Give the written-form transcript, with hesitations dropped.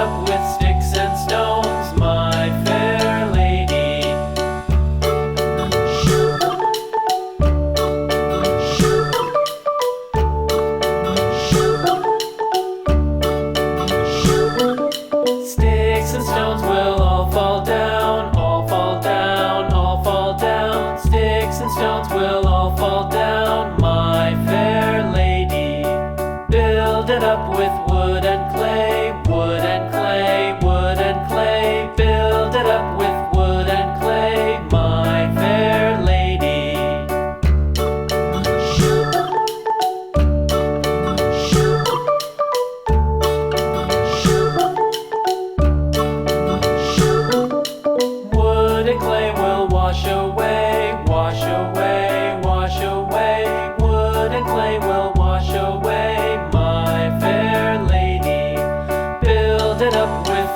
up with sticks and stones, my fair lady. Sticks and stones will all fall down, all fall down, all fall down. Sticks and stones will all fall down, my fair lady. Build it up with wood and clay, wood and clay, wood and clay. Build it up with wood and clay, my fair lady. Wood and clay will wash away, wash away, wash away. Wood and clay will wash away, my fair lady. Build it up with